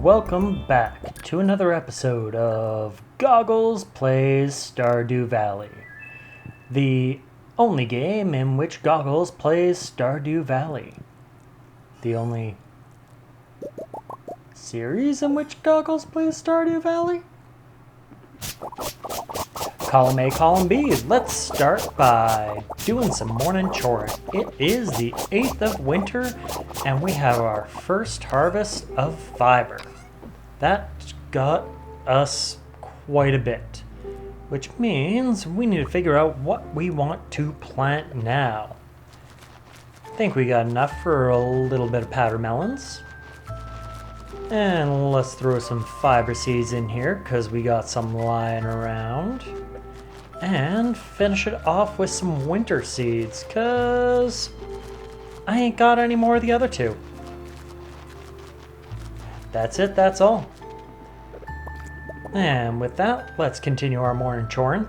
welcome back to another episode of GoGgLz Plays Stardew Valley. The only game in which GoGgLz plays Stardew Valley. The only series in which GoGgLz plays Stardew Valley? Column A, column B, let's start by doing some morning choring. It is the 8th of winter and we have our first harvest of fiber. That got us quite a bit, which means we need to figure out what we want to plant now. I think we got enough for a little bit of powder melons. And let's throw some fiber seeds in here because we got some lying around. And finish it off with some winter seeds because I ain't got any more of the other two. That's it, that's all. And with that, let's continue our morning choring.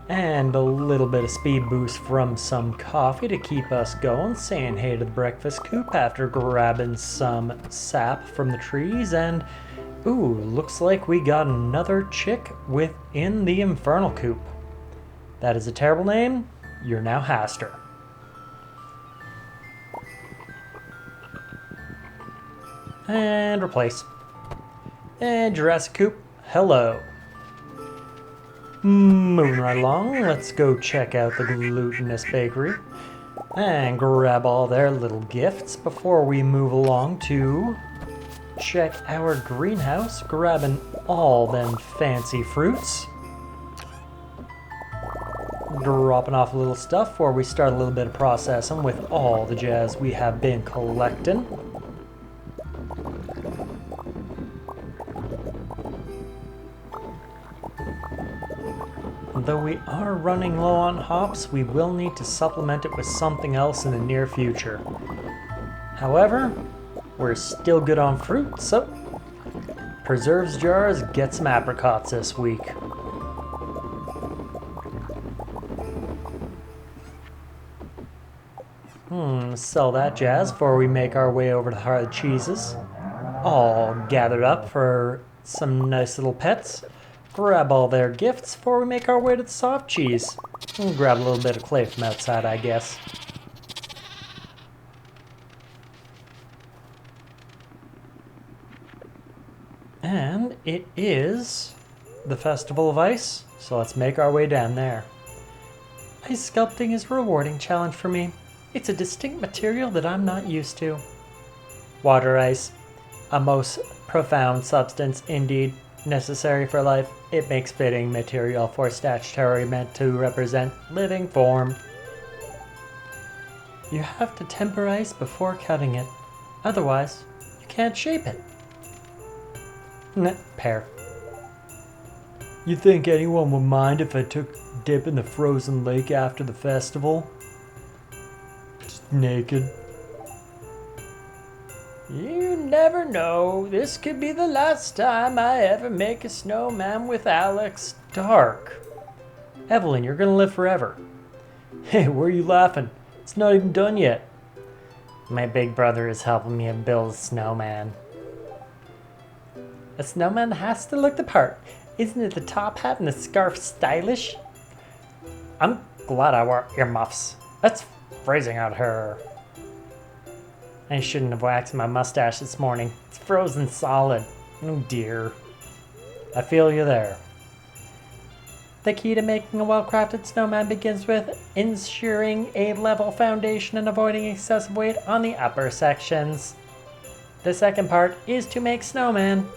And a little bit of speed boost from some coffee to keep us going, saying hey to the breakfast coop after grabbing some sap from the trees. And ooh, looks like we got another chick within the infernal coop. That is a terrible name. You're now Haster. And replace. And Jurassic Coop, hello. Moving right along, let's go check out the Glutinous Bakery and grab all their little gifts before we move along to check our greenhouse, grabbing all them fancy fruits. Dropping off a little stuff before we start a little bit of processing with all the jazz we have been collecting. Though we are running low on hops, we will need to supplement it with something else in the near future. However, we're still good on fruit, so preserves jars, get some apricots this week. Sell that jazz before we make our way over to the hard cheeses. All gathered up for some nice little pets. Grab all their gifts before we make our way to the soft cheese. We'll grab a little bit of clay from outside, I guess. And it is the Festival of Ice, so let's make our way down there. Ice sculpting is a rewarding challenge for me. It's a distinct material that I'm not used to. Water ice, a most profound substance indeed, necessary for life. It makes fitting material for statuary meant to represent living form. You have to temper ice before cutting it, otherwise you can't shape it. Pear. You think anyone would mind if I took a dip in the frozen lake after the festival? Naked. You never know. This could be the last time I ever make a snowman with Alex. Dark. Evelyn, you're gonna live forever. Hey, where are you laughing? It's not even done yet. My big brother is helping me build a snowman. A snowman has to look the part. Isn't it the top hat and the scarf stylish? I'm glad I wore earmuffs. That's freezing out here. I shouldn't have waxed my mustache this morning. It's frozen solid. Oh dear. I feel you there. The key to making a well-crafted snowman begins with ensuring a level foundation and avoiding excessive weight on the upper sections. The second part is to make snowman.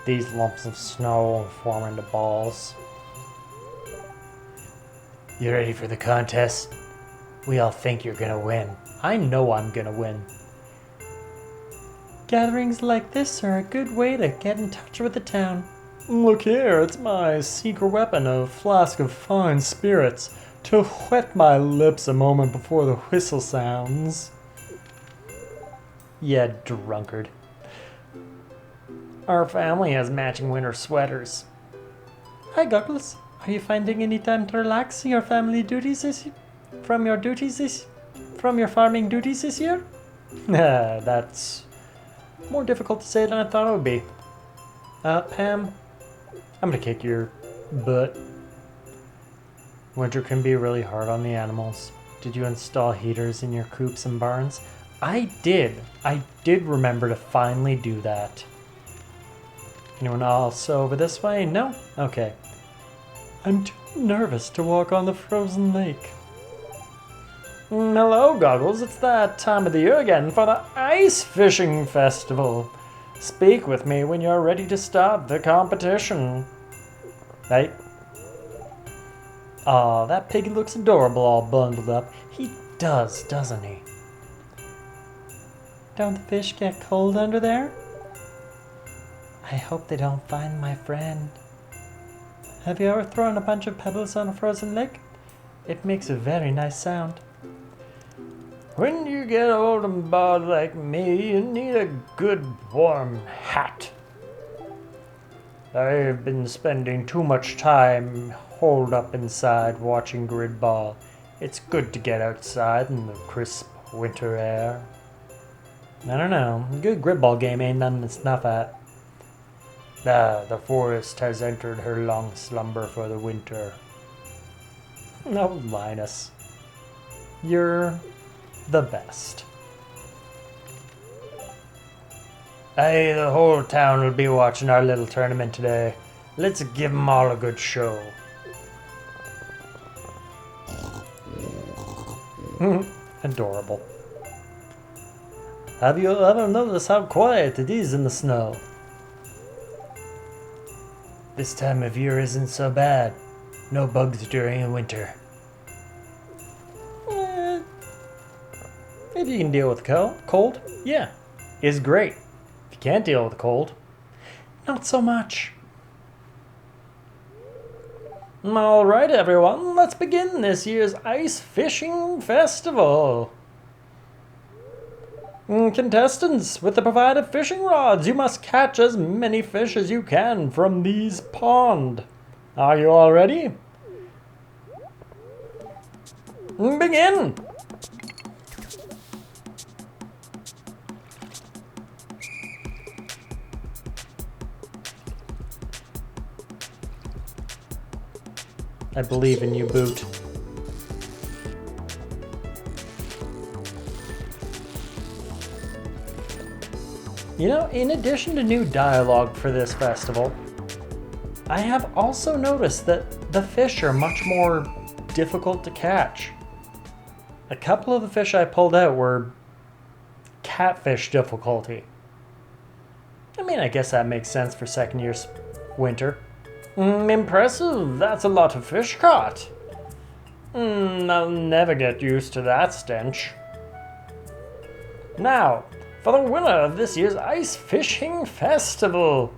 These lumps of snow form into balls. You ready for the contest? We all think you're gonna win. I know I'm gonna win. Gatherings like this are a good way to get in touch with the town. Look here, it's my secret weapon, a flask of fine spirits, to wet my lips a moment before the whistle sounds. Yeah, drunkard. Our family has matching winter sweaters. Hi, GoGgLz. Are you finding any time to relax your family duties from your farming duties this year? That's More difficult to say than I thought it would be. Pam, I'm gonna kick your butt. Winter can be really hard on the animals. Did you install heaters in your coops and barns? I did. I did remember to finally do that. Anyone else over this way? No? Okay. I'm too nervous to walk on the frozen lake. Hello, GoGgLz. It's that time of the year again for the Ice Fishing Festival. Speak with me when you're ready to start the competition. Hey. Aw, that piggy looks adorable all bundled up. He does, doesn't he? Don't the fish get cold under there? I hope they don't find my friend. Have you ever thrown a bunch of pebbles on a frozen lake? It makes a very nice sound. When you get old and bald like me, you need a good warm hat. I've been spending too much time holed up inside watching grid ball. It's good to get outside in the crisp winter air. I don't know, a good grid ball game ain't nothing to snuff at. The forest has entered her long slumber for the winter. No, Linus. You're the best. Hey, the whole town will be watching our little tournament today. Let's give them all a good show. Adorable. Have you ever noticed how quiet it is in the snow? This time of year isn't so bad. No bugs during the winter. If you can deal with the cold, yeah, is great. If you can't deal with the cold, not so much. Alright everyone, let's begin this year's Ice Fishing Festival. Contestants, with the provided fishing rods, you must catch as many fish as you can from these ponds. Are you all ready? Begin! I believe in you, Boot. You know, in addition to new dialogue for this festival, I have also noticed that the fish are much more difficult to catch. A couple of the fish I pulled out were catfish difficulty. I mean, I guess that makes sense for second year's winter. Impressive, that's a lot of fish caught. I'll never get used to that stench. Now, for the winner of this year's Ice Fishing Festival.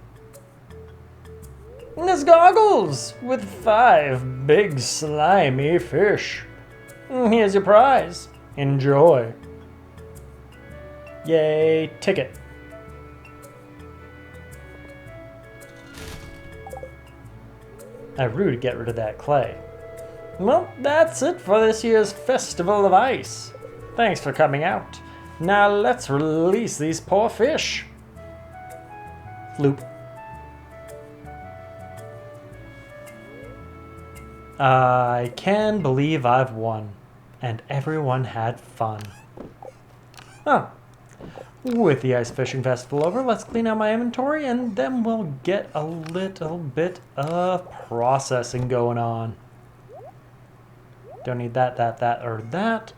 It's GoGgLz with 5 big slimy fish. Here's your prize. Enjoy. Yay, ticket. I rue to get rid of that clay. Well, that's it for this year's Festival of Ice. Thanks for coming out. Now let's release these poor fish. Floop. I can believe I've won, and everyone had fun. Oh, with the Ice Fishing Festival over, let's clean out my inventory and then we'll get a little bit of processing going on. Don't need that, or that.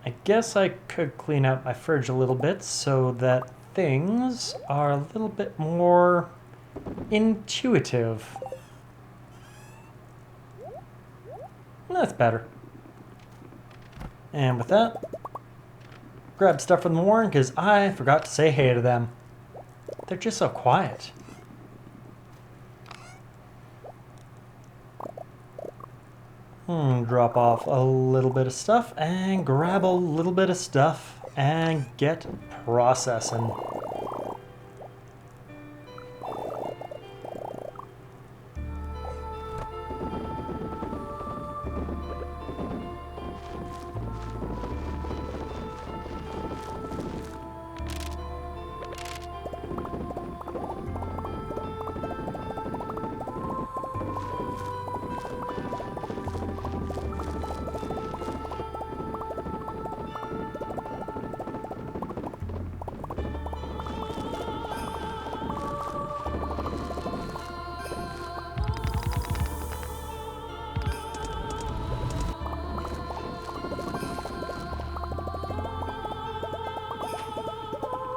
I guess I could clean out my fridge a little bit so that things are a little bit more intuitive. That's better. And with that, grab stuff from the Warren because I forgot to say hey to them. They're just so quiet. Drop off a little bit of stuff and grab a little bit of stuff and get processing.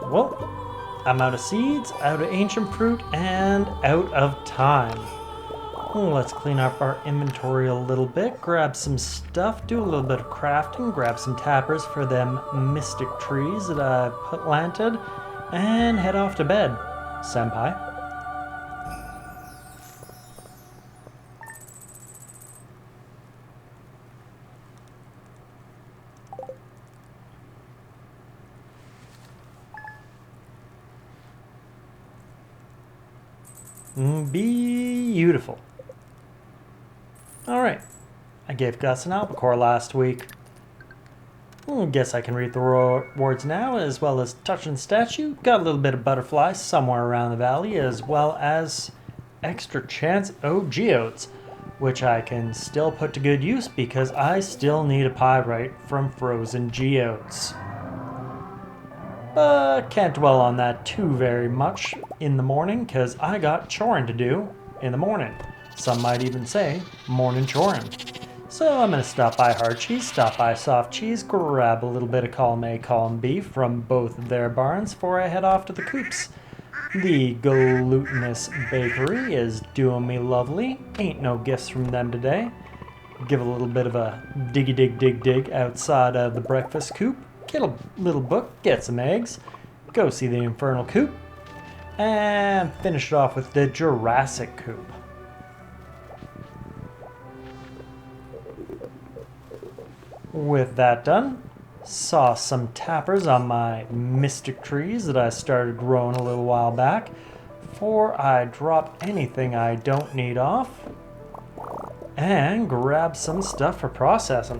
Well, I'm out of seeds, out of ancient fruit, and out of time. Let's clean up our inventory a little bit, grab some stuff, do a little bit of crafting, grab some tappers for them mystic trees that I planted, and head off to bed, senpai. Beautiful. Alright, I gave Gus an albacore last week. Guess I can read the rewards now, as well as touch and statue. Got a little bit of butterfly somewhere around the valley, as well as extra chance geodes, which I can still put to good use because I still need a pyrite from frozen geodes. But can't dwell on that too very much in the morning because I got chorin to do in the morning. Some might even say morning chorin. So I'm going to stop by Hard Cheese, stop by Soft Cheese, grab a little bit of column A, column B from both of their barns before I head off to the coops. The Glutinous Bakery is doing me lovely. Ain't no gifts from them today. Give a little bit of a diggy dig outside of the breakfast coop. Get a little book, get some eggs, go see the Infernal Coop, and finish it off with the Jurassic Coop. With that done, saw some tappers on my mystic trees that I started growing a little while back before I drop anything I don't need off, and grab some stuff for processing.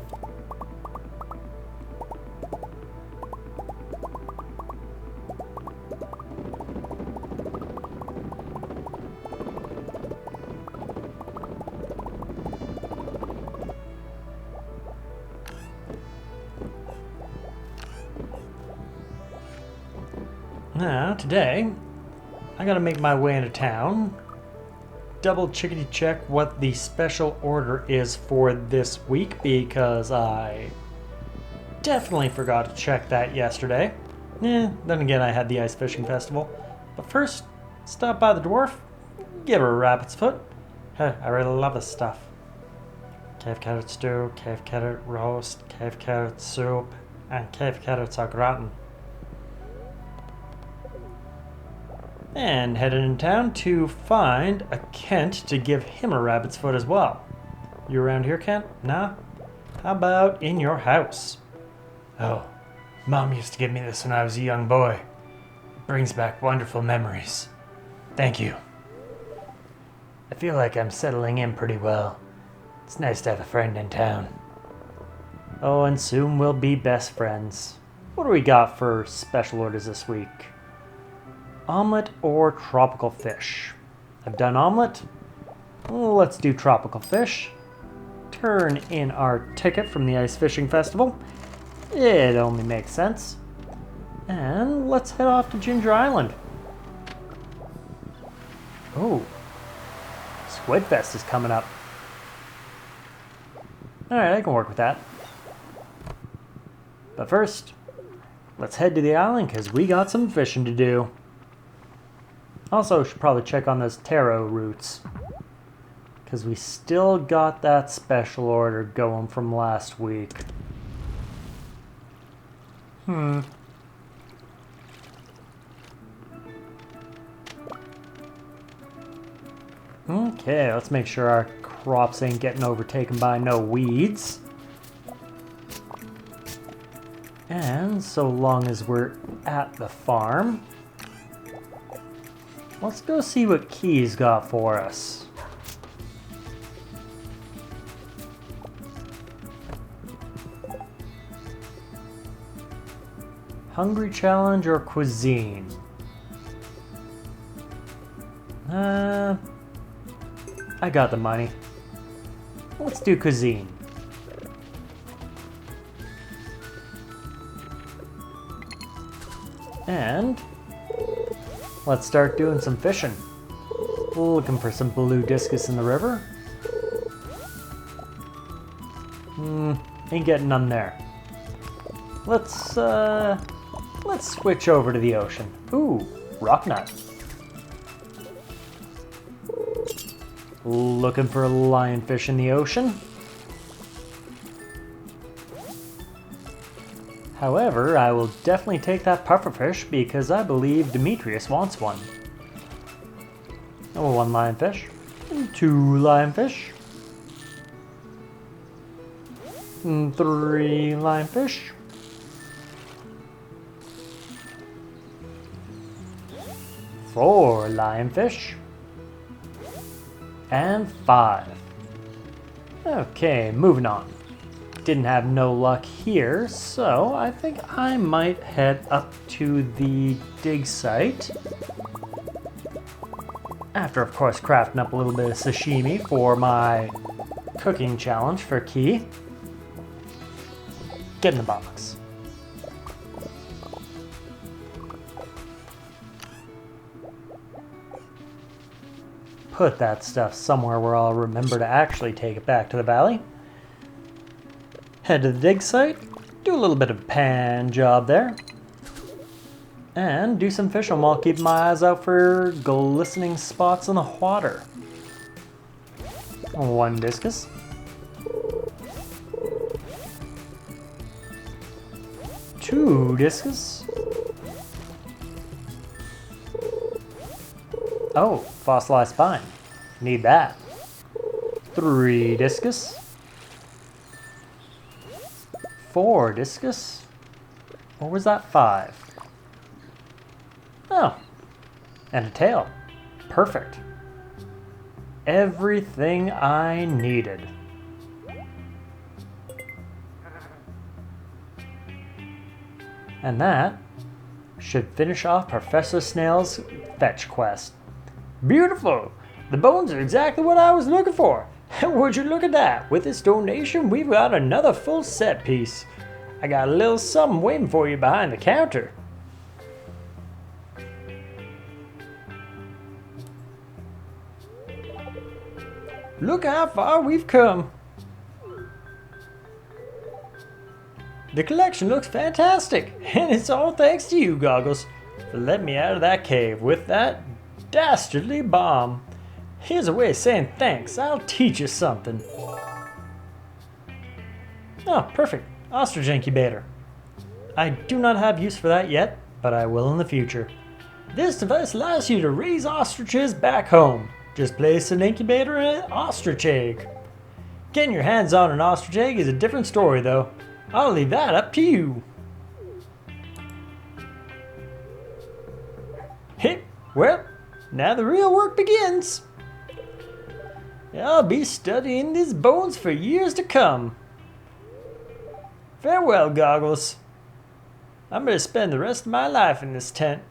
Now, today, I gotta make my way into town, double chickadee check what the special order is for this week because I definitely forgot to check that yesterday. Then again, I had the ice fishing festival. But first, stop by the dwarf, give her a rabbit's foot. I really love this stuff. Cave carrot stew, cave carrot roast, cave carrot soup, and cave carrots au gratin. And headed in town to find a Kent to give him a rabbit's foot as well. You around here, Kent? Nah? How about in your house? Oh, Mom used to give me this when I was a young boy. It brings back wonderful memories. Thank you. I feel like I'm settling in pretty well. It's nice to have a friend in town. Oh, and soon we'll be best friends. What do we got for special orders this week? Omelet or tropical fish? I've done omelet. Let's do tropical fish. Turn in our ticket from the Ice Fishing Festival. It only makes sense. And let's head off to Ginger Island. Oh, Squidfest is coming up. Alright, I can work with that. But first, let's head to the island because we got some fishing to do. Also, should probably check on those taro roots because we still got that special order going from last week. Okay, let's make sure our crops ain't getting overtaken by no weeds. And so long as we're at the farm, let's go see what Key's got for us. Hungry challenge or cuisine? I got the money. Let's do cuisine. And let's start doing some fishing. Looking for some blue discus in the river. Ain't getting none there. Let's let's switch over to the ocean. Ooh, rock nut. Looking for a lionfish in the ocean. However, I will definitely take that pufferfish because I believe Demetrius wants one. Oh, one lionfish. And two lionfish. And three lionfish. Four lionfish. And five. Okay, moving on. Didn't have no luck here, so I think I might head up to the dig site. After, of course, crafting up a little bit of sashimi for my cooking challenge for Key. Get in the box. Put that stuff somewhere where I'll remember to actually take it back to the valley. Head to the dig site, do a little bit of pan job there, and do some fishing while keeping my eyes out for glistening spots in the water. One discus. Two discus. Oh, fossilized spine. Need that. Three discus. Four discus. Or was that five? Oh, and a tail. Perfect. Everything I needed. And that should finish off Professor Snail's fetch quest. Beautiful! The bones are exactly what I was looking for. And would you look at that? With this donation, we've got another full set piece. I got a little something waiting for you behind the counter. Look how far we've come. The collection looks fantastic, and it's all thanks to you, GoGgLz, for letting me out of that cave with that dastardly bomb. Here's a way of saying thanks. I'll teach you something. Oh, perfect. Ostrich incubator. I do not have use for that yet, but I will in the future. This device allows you to raise ostriches back home. Just place an incubator in an ostrich egg. Getting your hands on an ostrich egg is a different story, though. I'll leave that up to you. Hey, well, now the real work begins. I'll be studying these bones for years to come. Farewell, GoGgLz. I'm going to spend the rest of my life in this tent.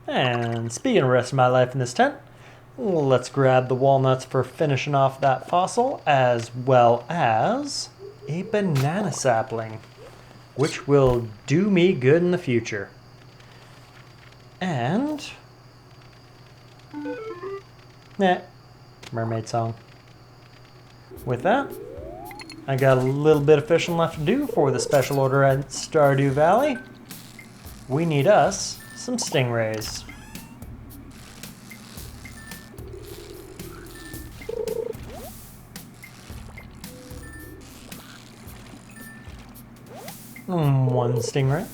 And speaking of the rest of my life in this tent, let's grab the walnuts for finishing off that fossil, as well as a banana sapling, which will do me good in the future. And mermaid song. With that, I got a little bit of fishing left to do for the special order at Stardew Valley. We need us some stingrays. One stingray.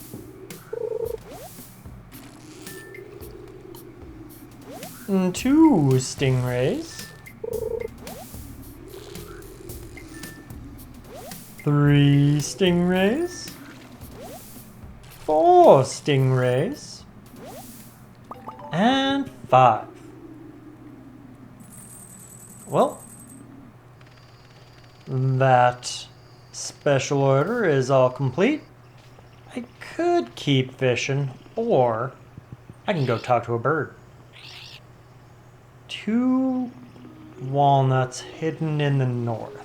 Two stingrays. 3 stingrays. 4 stingrays. And 5. Well, that special order is all complete. I could keep fishing, or I can go talk to a bird. 2 walnuts hidden in the north.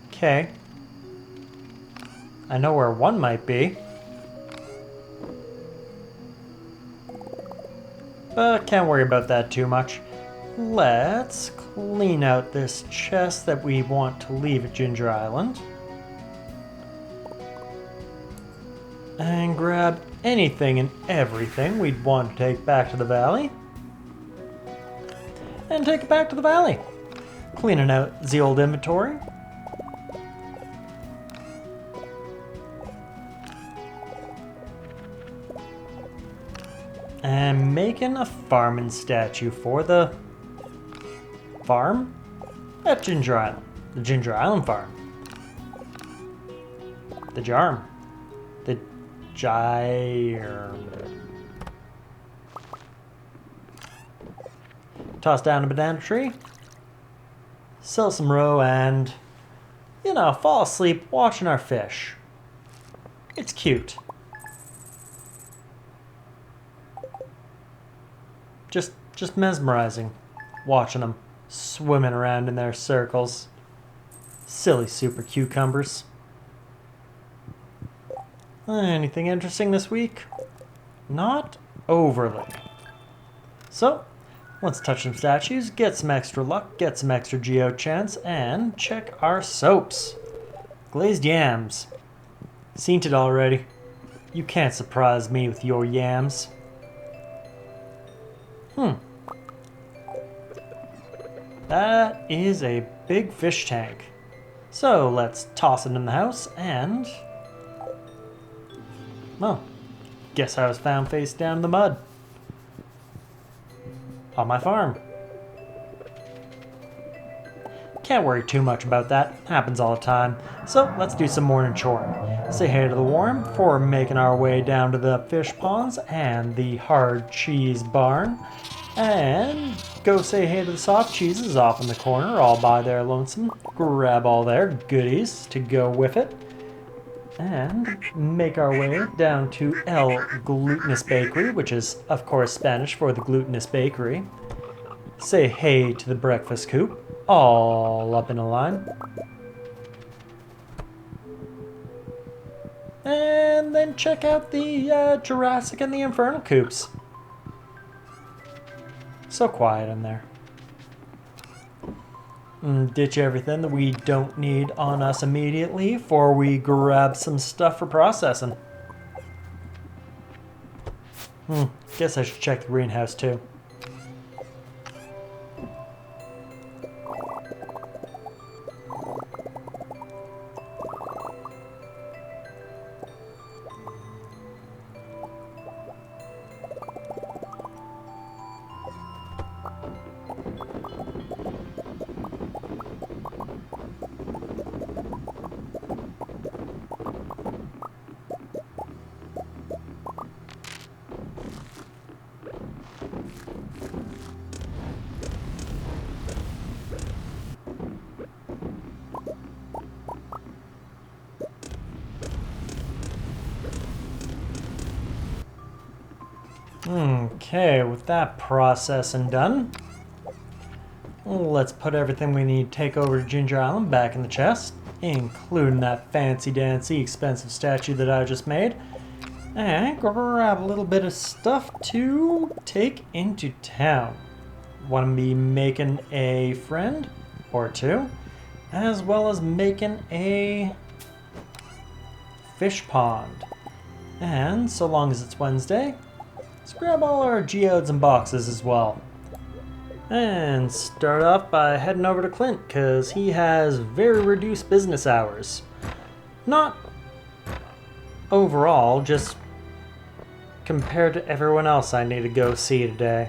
Okay. I know where one might be. But can't worry about that too much. Let's clean out this chest that we want to leave at Ginger Island. And grab anything and everything we'd want to take back to the valley. And take it back to the valley. Cleaning out the old inventory. And making a farming statue for the farm at Ginger Island. The Ginger Island farm. The Jarm. The Gyre. Toss down a banana tree. Sell some roe and, fall asleep watching our fish. It's cute. Just mesmerizing, watching them swimming around in their circles. Silly super cucumbers. Anything interesting this week? Not overly. So, let's touch some statues, get some extra luck, get some extra geode chance, and check our soaps. Glazed yams. Seen it already. You can't surprise me with your yams. That is a big fish tank. So let's toss it in the house and... well, guess I was found face down in the mud. On my farm. Can't worry too much about that. Happens all the time. So let's do some morning choring. Say hey to the warm before making our way down to the fish ponds and the hard cheese barn. And go say hey to the soft cheeses off in the corner all by their lonesome. Grab all their goodies to go with it. And make our way down to El Glutinous Bakery, which is, of course, Spanish for the Glutinous Bakery. Say hey to the breakfast coop, all up in a line. And then check out the Jurassic and the Infernal coops. So quiet in there. Ditch everything that we don't need on us immediately before we grab some stuff for processing. Guess I should check the greenhouse too. Okay, with that processing done, let's put everything we need to take over to Ginger Island back in the chest, including that fancy-dancy expensive statue that I just made, and grab a little bit of stuff to take into town. Want to be making a friend or two, as well as making a fish pond. And so long as it's Wednesday, let's grab all our geodes and boxes as well. And start off by heading over to Clint, because he has very reduced business hours. Not overall, just compared to everyone else I need to go see today.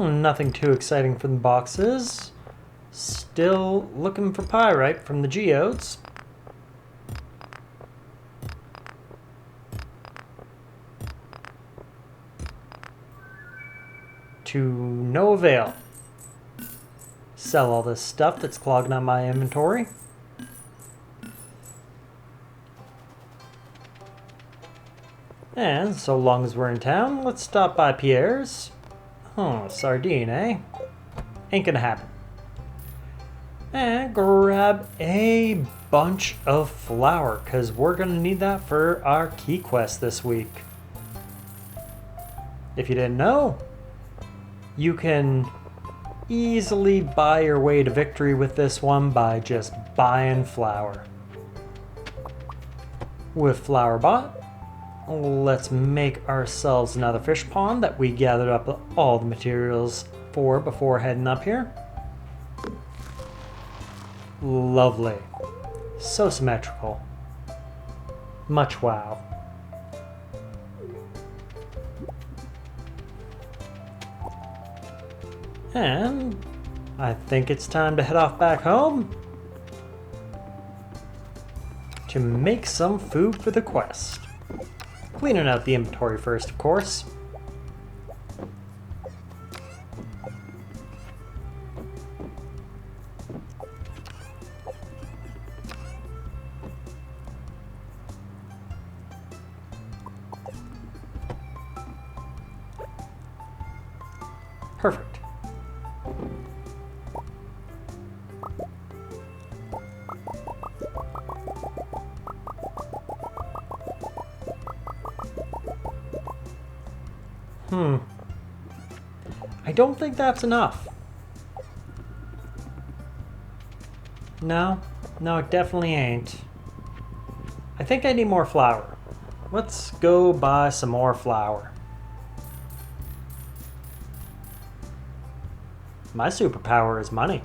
Nothing too exciting from the boxes. Still looking for pyrite from the geodes. To no avail. Sell all this stuff that's clogging up my inventory. And so long as we're in town, let's stop by Pierre's. Oh, sardine, eh? Ain't gonna happen. And grab a bunch of flour, because we're gonna need that for our key quest this week. if you didn't know, you can easily buy your way to victory with this one by just buying flour. With flour bought, let's make ourselves another fish pond that we gathered up all the materials for before heading up here. Lovely. So symmetrical. Much wow. And I think it's time to head off back home to make some food for the quest. Cleaning out the inventory first, of course. Perfect. I don't think that's enough. No, it definitely ain't. I think I need more flour. Let's go buy some more flour. My superpower is money.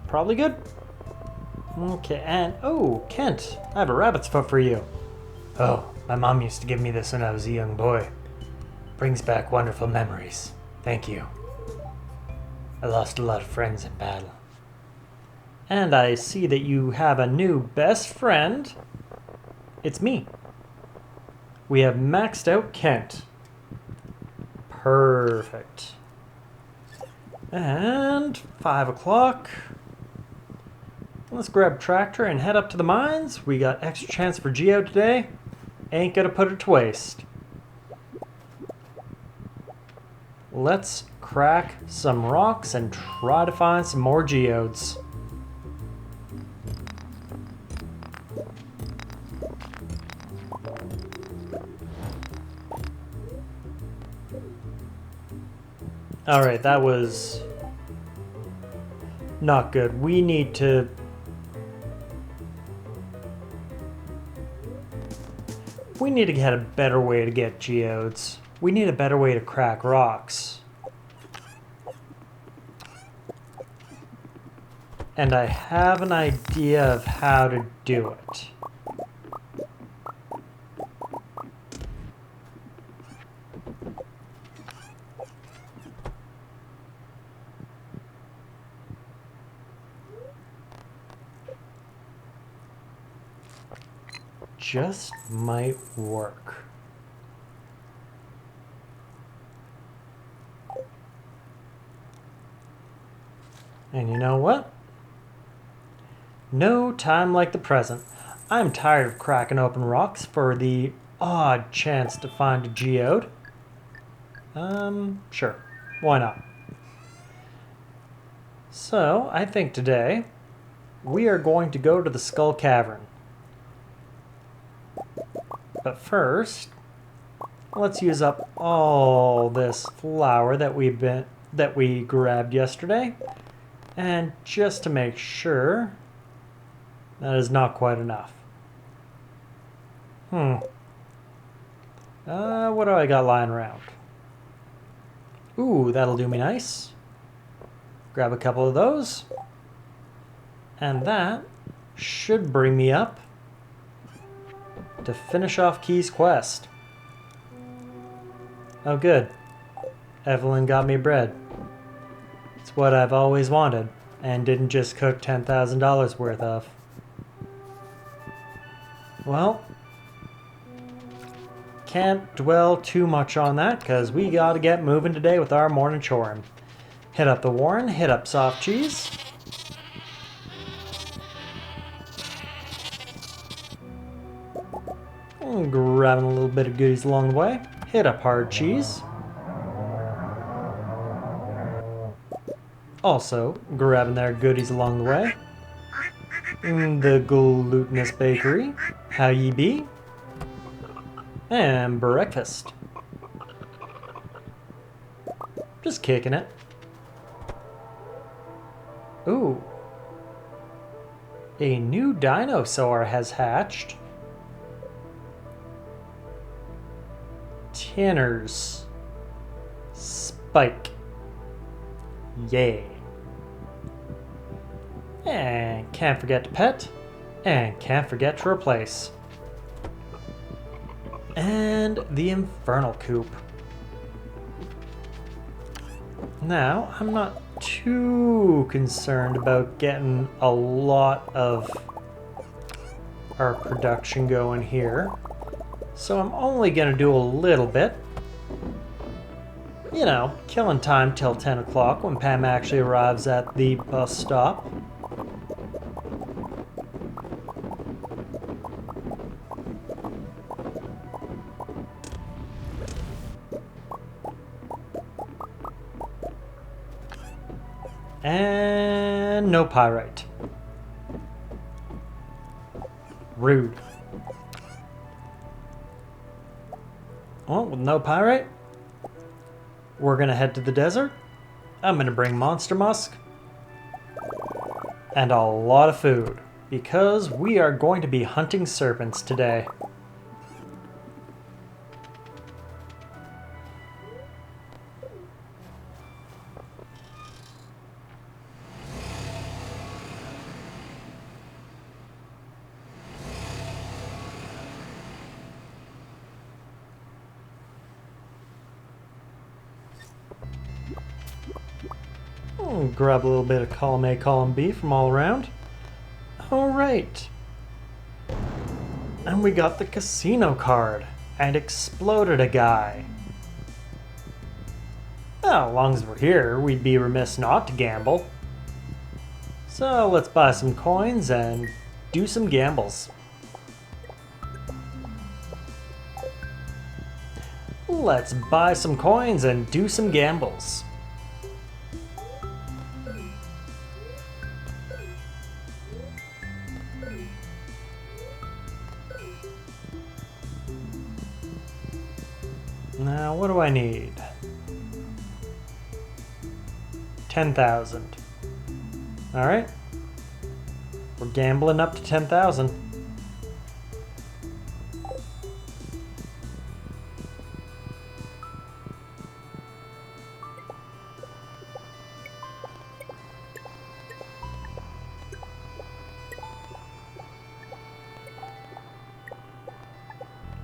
Probably good. Okay, and oh, Kent, I have a rabbit's foot for you. Oh, my mom used to give me this when I was a young boy. Brings back wonderful memories. Thank you. I lost a lot of friends in battle. And I see that you have a new best friend. It's me. We have maxed out Kent. Perfect. And 5 o'clock. Let's grab tractor and head up to the mines. We got extra chance for geo today. Ain't gonna put it to waste. Let's crack some rocks and try to find some more geodes. Alright, that was not good. We need to get a better way to get geodes. We need a better way to crack rocks. And I have an idea of how to do it. Just might work. And you know what? No time like the present. I'm tired of cracking open rocks for the odd chance to find a geode. Sure. Why not? So, I think today we are going to go to the Skull Cavern. But first, let's use up all this flour that we grabbed yesterday. And just to make sure, that is not quite enough. What do I got lying around? Ooh, that'll do me nice. Grab a couple of those. And that should bring me up to finish off Key's quest. Oh good. Evelyn got me bread. It's what I've always wanted, and didn't just cook $10,000 worth of. Well, can't dwell too much on that, because we gotta get moving today with our morning chorin'. Hit up the Warren, hit up soft cheese. Grabbing a little bit of goodies along the way. Hit up hard cheese. Also, grabbing their goodies along the way. The Glutinous Bakery. How ye be? And breakfast. Just kicking it. Ooh. A new dinosaur has hatched. Tinners. Spike. Yay. And can't forget to pet. And can't forget to replace. And the Infernal Coop. Now, I'm not too concerned about getting a lot of our production going here. So I'm only going to do a little bit. You know, killing time till 10 o'clock when Pam actually arrives at the bus stop. And no pyrite. Rude. Well, with no pyrite, we're gonna head to the desert. I'm gonna bring monster musk and a lot of food because we are going to be hunting serpents today. Grab a little bit of column A, column B from all around. Alright. And we got the casino card and exploded a guy. Well, as long as we're here, we'd be remiss not to gamble. So let's buy some coins and do some gambles. Let's buy some coins and do some gambles. Now, what do I need? 10,000. Alright. We're gambling up to 10,000.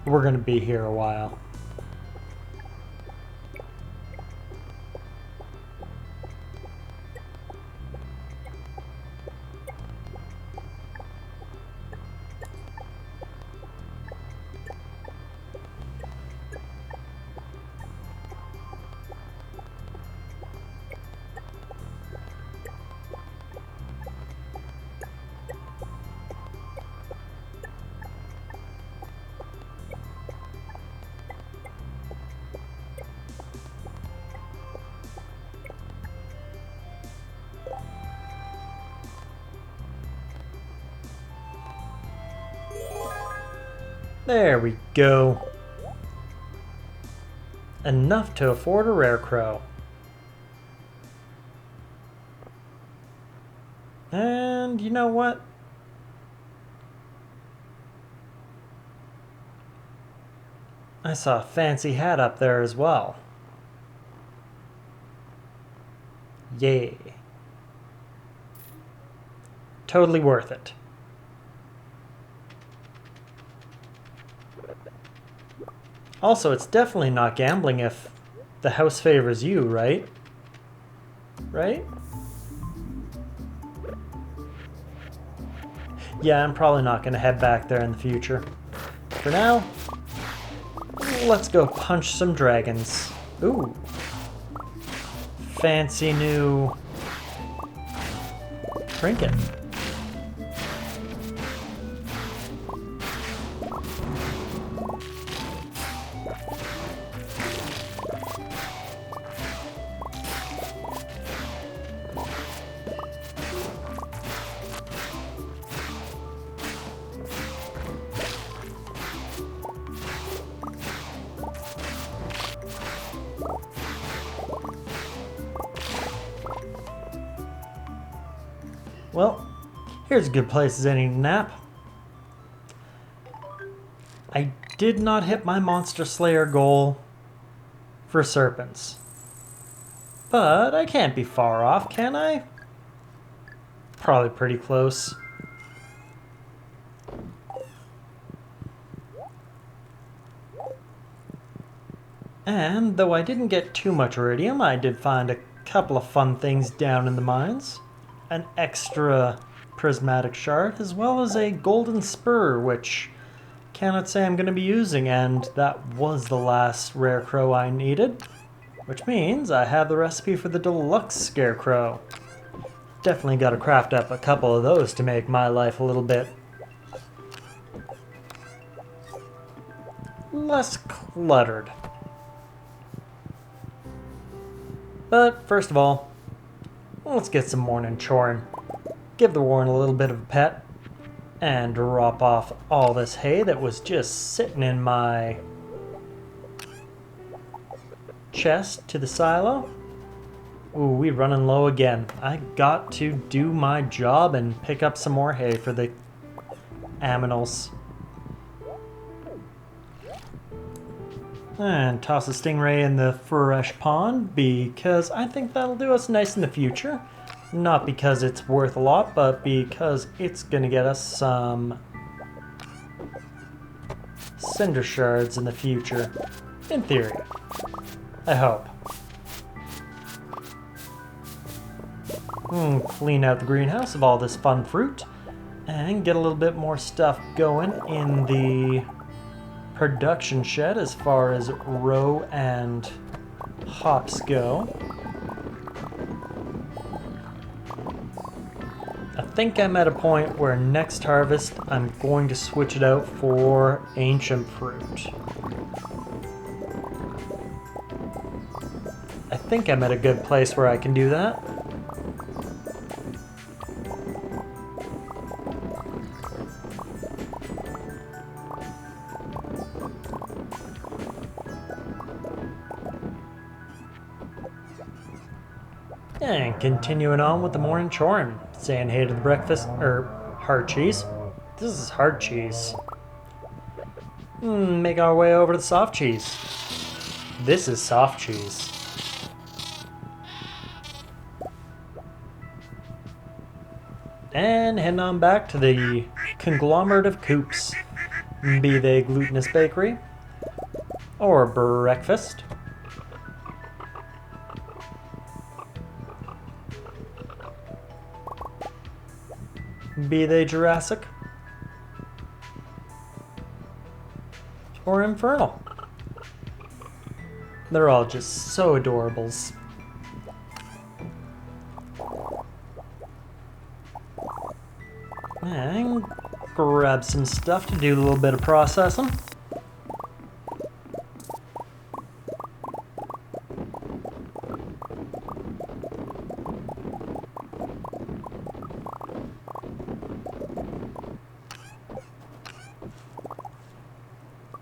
We're gonna be here a while. There we go. Enough to afford a rare crow. And you know what? I saw a fancy hat up there as well. Yay. Totally worth it. Also, it's definitely not gambling if the house favors you, right? Right? Yeah, I'm probably not going to head back there in the future. For now, let's go punch some dragons. Ooh. Fancy new trinket. Well, here's a good place as any to nap. I did not hit my Monster Slayer goal for serpents. But I can't be far off, can I? Probably pretty close. And though I didn't get too much iridium, I did find a couple of fun things down in the mines. An extra prismatic shard, as well as a golden spur, which cannot say I'm going to be using, and that was the last rare crow I needed. Which means I have the recipe for the deluxe scarecrow. Definitely got to craft up a couple of those to make my life a little bit less cluttered. But first of all, let's get some morning choring. Give the warren a little bit of a pet and drop off all this hay that was just sitting in my chest to the silo. Ooh, we running low again. I got to do my job and pick up some more hay for the aminals. And toss a stingray in the fresh pond because I think that'll do us nice in the future. Not because it's worth a lot, but because it's gonna get us some cinder shards in the future. In theory. I hope. Clean out the greenhouse of all this fun fruit and get a little bit more stuff going in the production shed as far as row and hops go. I think I'm at a point where next harvest I'm going to switch it out for ancient fruit. I think I'm at a good place where I can do that. And continuing on with the morning chorin', saying hey to the breakfast, hard cheese. This is hard cheese. Make our way over to the soft cheese. This is soft cheese. And heading on back to the conglomerate of coops, be they glutinous bakery or breakfast. Be they Jurassic or Infernal. They're all just so adorables. And grab some stuff to do a little bit of processing.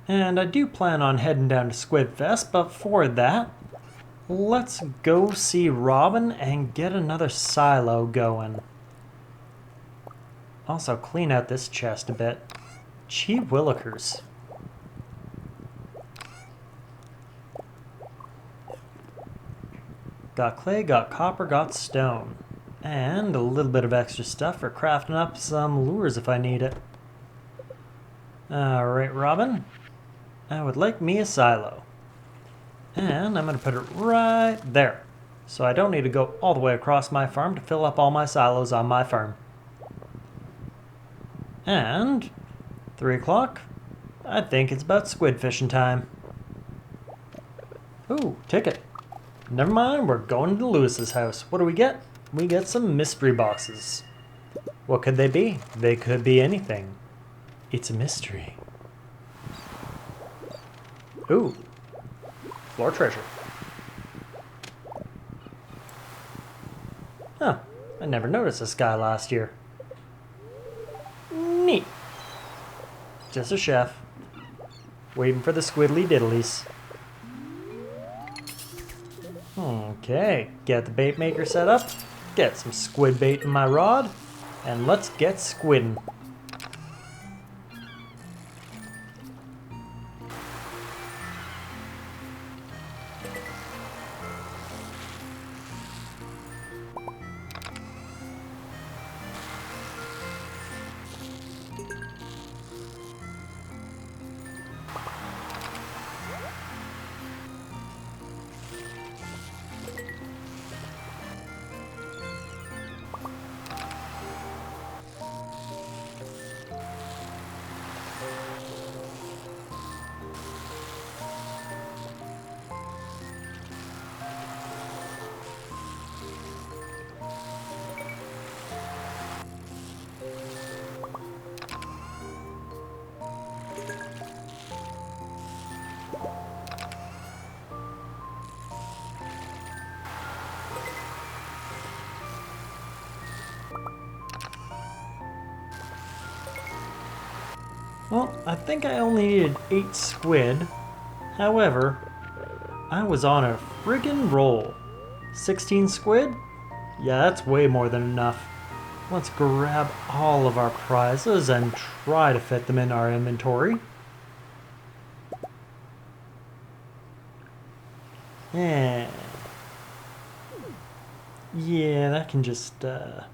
And I do plan on heading down to Squidfest, but for that, let's go see Robin and get another silo going. Also, clean out this chest a bit. Gee willikers. Got clay, got copper, got stone. And a little bit of extra stuff for crafting up some lures if I need it. Alright, Robin. I would like me a silo. And I'm going to put it right there. So I don't need to go all the way across my farm to fill up all my silos on my farm. And 3 o'clock, I think it's about squid fishing time. Ooh, ticket. Never mind, we're going to Lewis's house. What do we get? We get some mystery boxes. What could they be? They could be anything. It's a mystery. Ooh, floor treasure. Huh, I never noticed this guy last year. Neat. Just a chef. Waiting for the squiddly diddlies. Okay, get the bait maker set up. Get some squid bait in my rod. And let's get squidding. Well, I think I only needed 8 squid. However, I was on a friggin' roll. 16 squid? Yeah, that's way more than enough. Let's grab all of our prizes and try to fit them in our inventory. Yeah, that can just, that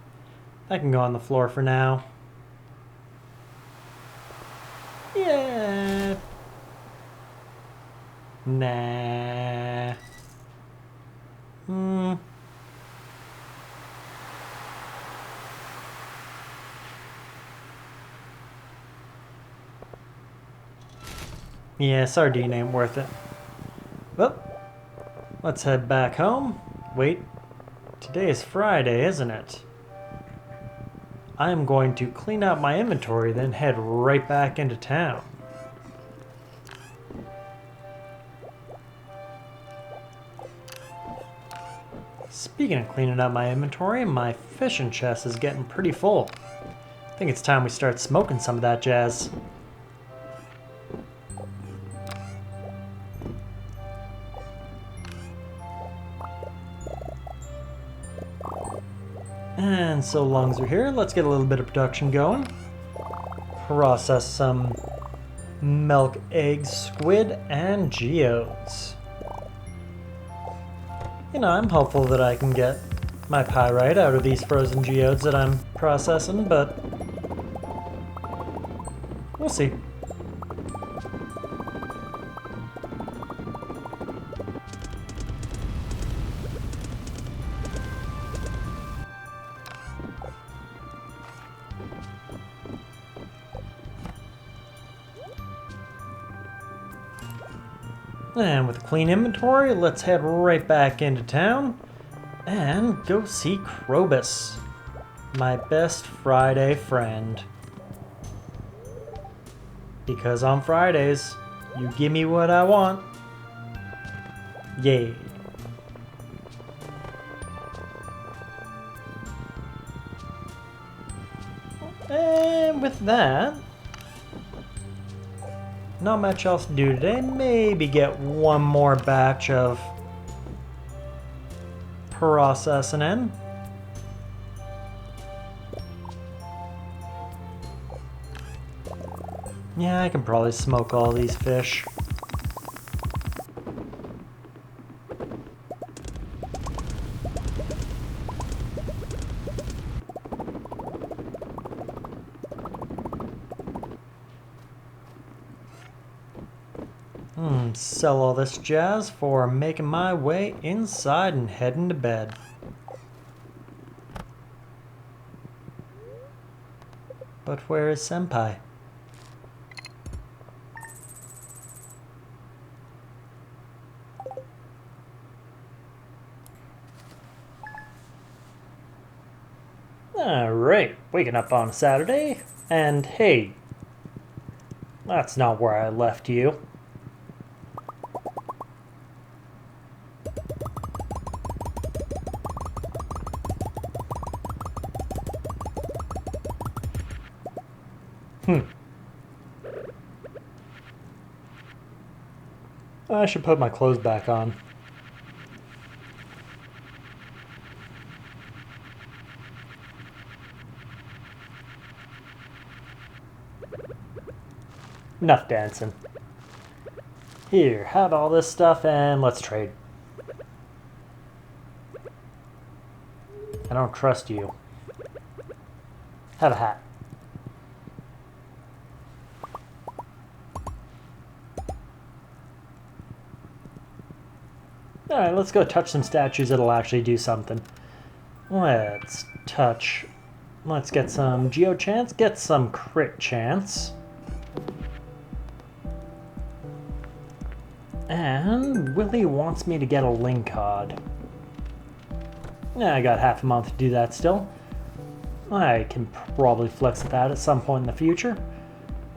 can go on the floor for now. Yeah. Nah. Yeah, sardine ain't worth it. Well, let's head back home. Wait, today is Friday, isn't it? I'm going to clean out my inventory, then head right back into town. Speaking of cleaning up my inventory, my fishing chest is getting pretty full. I think it's time we start smoking some of that jazz. And so long as we're here, let's get a little bit of production going. Process some milk, eggs, squid, and geodes. You know, I'm hopeful that I can get my pyrite out of these frozen geodes that I'm processing, but we'll see. And with a clean inventory, let's head right back into town and go see Krobus, my best Friday friend. Because on Fridays, you give me what I want. Yay. And with that, not much else to do today. Maybe get one more batch of processing in. Yeah, I can probably smoke all these fish. Sell all this jazz for making my way inside and heading to bed. But where is Senpai? Alright, waking up on a Saturday, and hey, that's not where I left you. I should put my clothes back on. Enough dancing. Here, have all this stuff and let's trade. I don't trust you. Have a hat. Alright, let's go touch some statues that'll actually do something. Let's get some geo chance, get some crit chance. And Willie wants me to get a link card. Yeah, I got half a month to do that still. I can probably flex with that at some point in the future.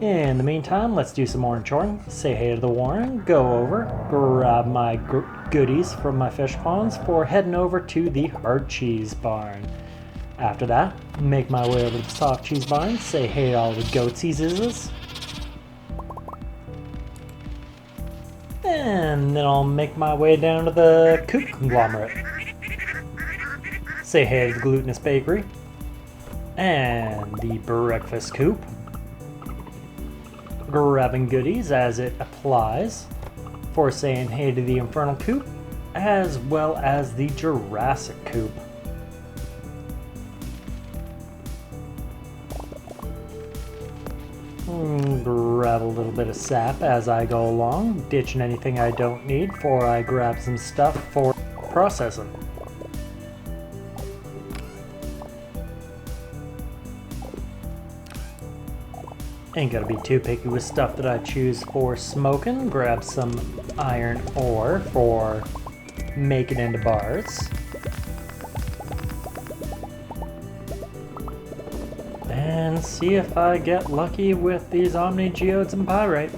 In the meantime, let's do some more enjoying. Say hey to the Warren, go over, grab my goodies from my fish ponds for heading over to the hard cheese barn. After that, make my way over to the soft cheese barn, say hey to all the goatsies. And then I'll make my way down to the coop conglomerate. Say hey to the glutinous bakery. And the breakfast coop. Grabbing goodies as it applies for saying hey to the infernal coop, as well as the Jurassic coop. Grab a little bit of sap as I go along, ditching anything I don't need before I grab some stuff for processing. Ain't gotta be too picky with stuff that I choose for smoking. Grab some iron ore for making into bars. And see if I get lucky with these Omni Geodes and Pyrite.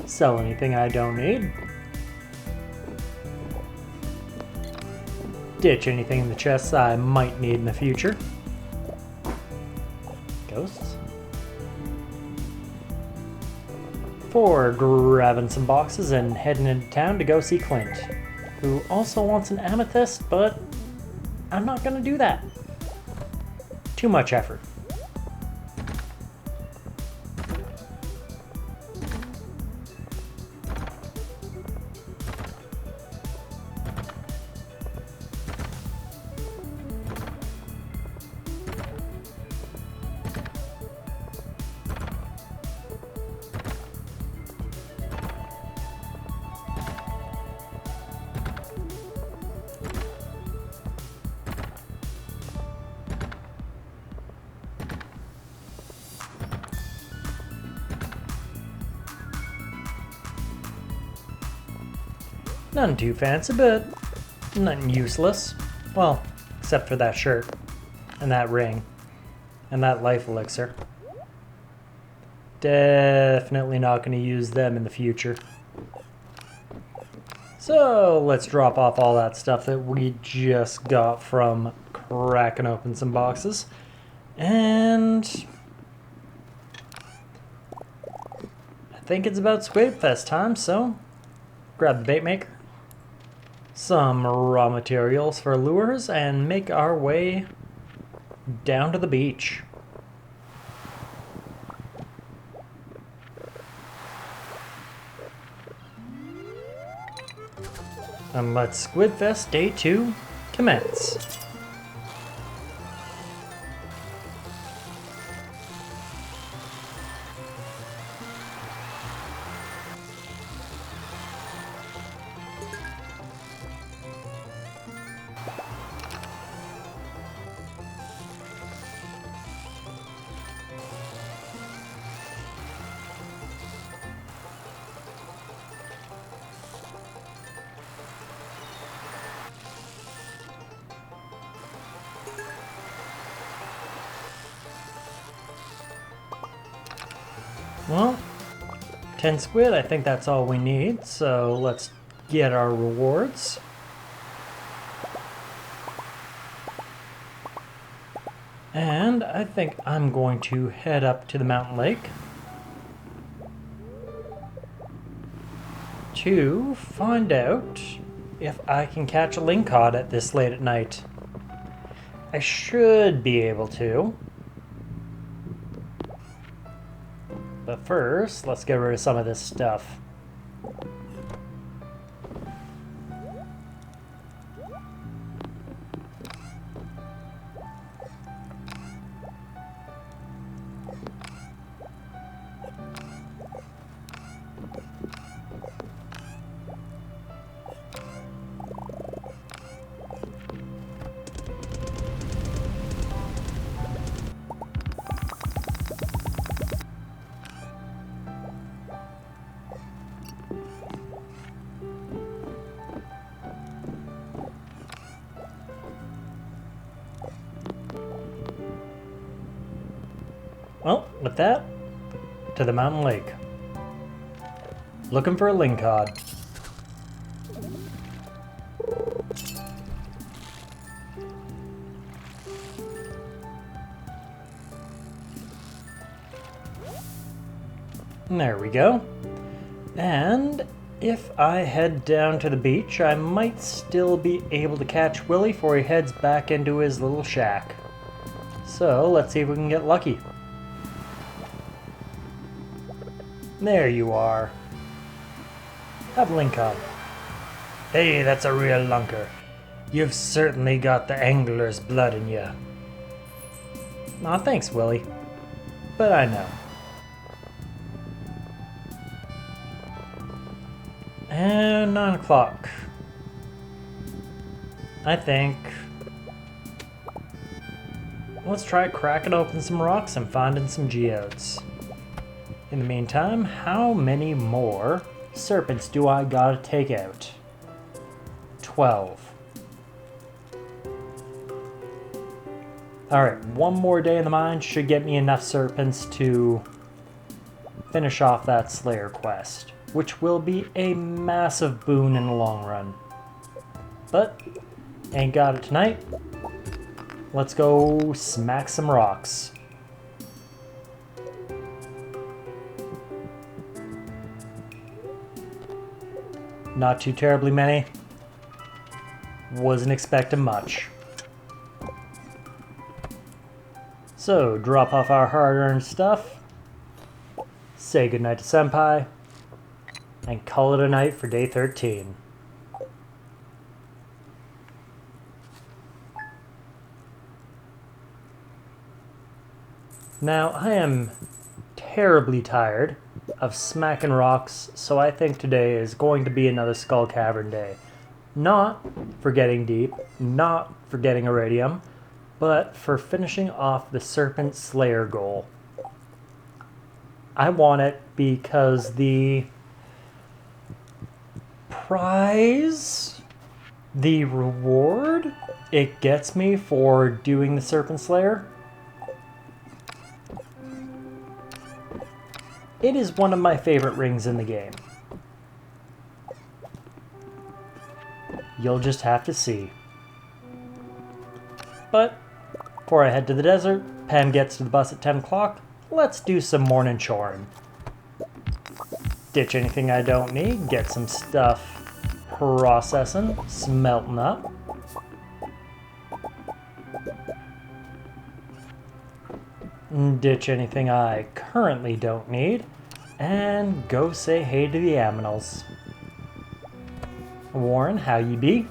Sell anything I don't need. Ditch anything in the chests I might need in the future. Ghosts. For grabbing some boxes and heading into town to go see Clint, who also wants an amethyst, but I'm not gonna do that. Too much effort. Nothing too fancy, but nothing useless. Well, except for that shirt, and that ring, and that life elixir. Definitely not going to use them in the future. So let's drop off all that stuff that we just got from cracking open some boxes. And I think it's about Squid Fest time, so grab the bait maker, some raw materials for lures, and make our way down to the beach. And let Squid Fest Day 2 commence. Well, 10 squid, I think that's all we need, so let's get our rewards. And I think I'm going to head up to the mountain lake to find out if I can catch a lingcod at this late at night. I should be able to. But first, let's get rid of some of this stuff. Well, with that, to the mountain lake. Looking for a lingcod. There we go. And if I head down to the beach, I might still be able to catch Willy before he heads back into his little shack. So let's see if we can get lucky. There you are. Have a lingcod. Hey, that's a real lunker. You've certainly got the angler's blood in you. Aw, thanks, Willy. But I know. And 9 o'clock. I think... let's try cracking open some rocks and finding some geodes. In the meantime, how many more serpents do I gotta take out? 12. Alright, one more day in the mine should get me enough serpents to finish off that Slayer quest, which will be a massive boon in the long run. But, ain't got it tonight. Let's go smack some rocks. Not too terribly many. Wasn't expecting much. So, drop off our hard-earned stuff, say goodnight to Senpai, and call it a night for day 13. Now, I am terribly tired of smacking rocks, so I think today is going to be another Skull Cavern day. Not for getting deep, not for getting iridium, but for finishing off the Serpent Slayer goal. I want it because the prize, the reward it gets me for doing the Serpent Slayer, it is one of my favorite rings in the game. You'll just have to see. But before I head to the desert, Pam gets to the bus at 10 o'clock, let's do some morning choring. Ditch anything I don't need, get some stuff processing, smelting up. Ditch anything I currently don't need, and go say hey to the aminals. Warren, how you be?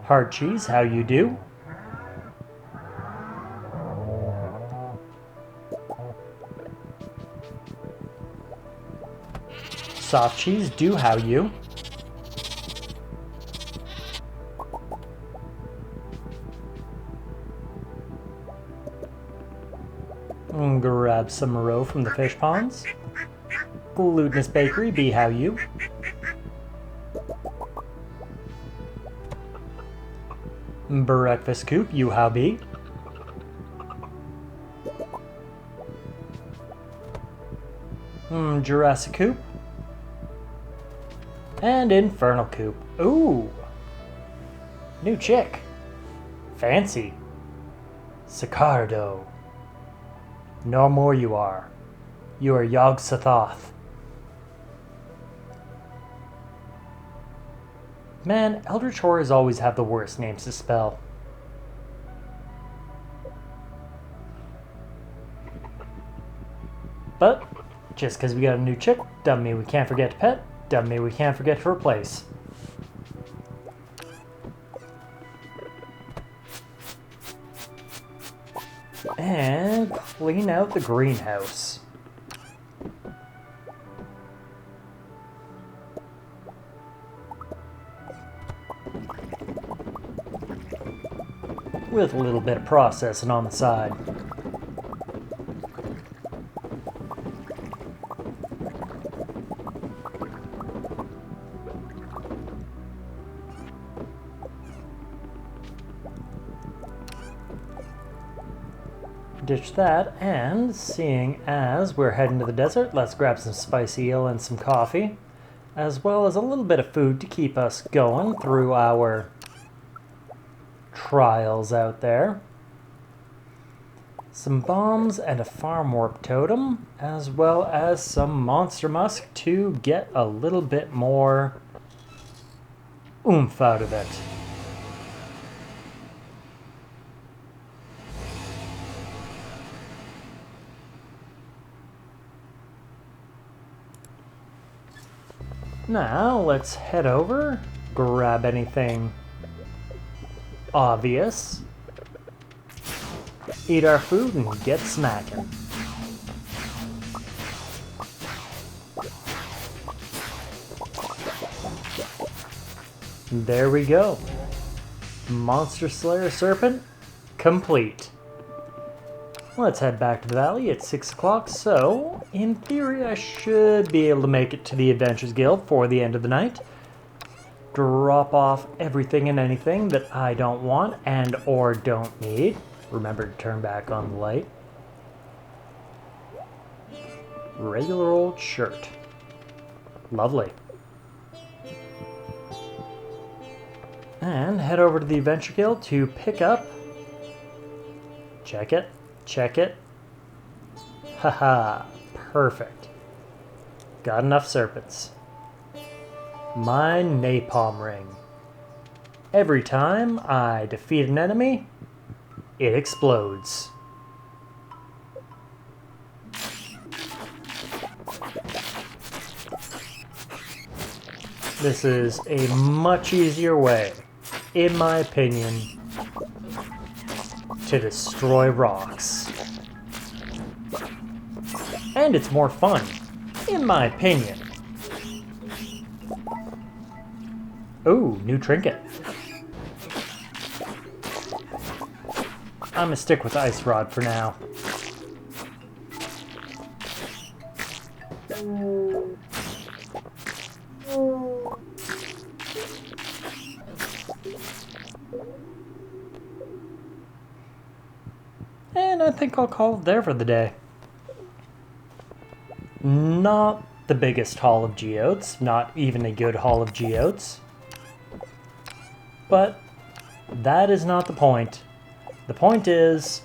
Hard cheese, how you do? Soft cheese, do how you? Grab some roe from the fish ponds. Glutinous bakery, be how you? Breakfast coop, you how be? Jurassic coop. And infernal coop. Ooh! New chick. Fancy. Sicardo. No more you are. You are Yog-Sothoth. Man, Eldritch Horrors always have the worst names to spell. But just because we got a new chick, doesn't mean we can't forget to pet, doesn't mean we can't forget to replace. And clean out the greenhouse. With a little bit of processing on the side. Ditch that, and seeing as we're heading to the desert, let's grab some spicy eel and some coffee, as well as a little bit of food to keep us going through our trials out there. Some bombs and a farm warp totem, as well as some monster musk to get a little bit more oomph out of it. Now let's head over, grab anything obvious, eat our food, and get snacking. There we go. Monster Slayer Serpent complete. Let's head back to the valley at 6 o'clock, so in theory I should be able to make it to the Adventures Guild for the end of the night. Drop off everything and anything that I don't want and or don't need. Remember to turn back on the light. Regular old shirt. Lovely. And head over to the Adventure Guild to pick up... Check it. Check it. Haha, perfect. Got enough serpents. My napalm ring. Every time I defeat an enemy, it explodes. This is a much easier way, in my opinion, to destroy rocks. And it's more fun, in my opinion. Ooh, new trinket. I'm gonna stick with Ice Rod for now. And I think I'll call it there for the day. Not the biggest haul of geodes, not even a good haul of geodes. But that is not the point. The point is,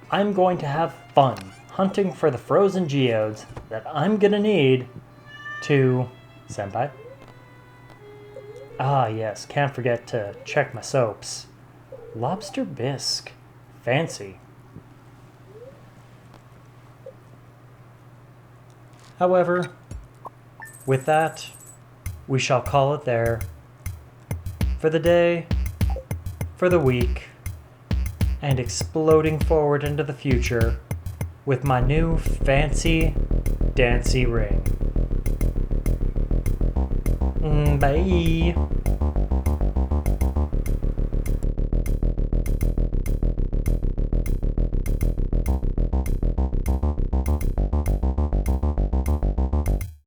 I'm going to have fun hunting for the frozen geodes that I'm gonna need to... Senpai? Ah yes, can't forget to check my soaps. Lobster bisque. Fancy. However, with that, we shall call it there for the day, for the week, and exploding forward into the future with my new fancy dancy ring. Bye.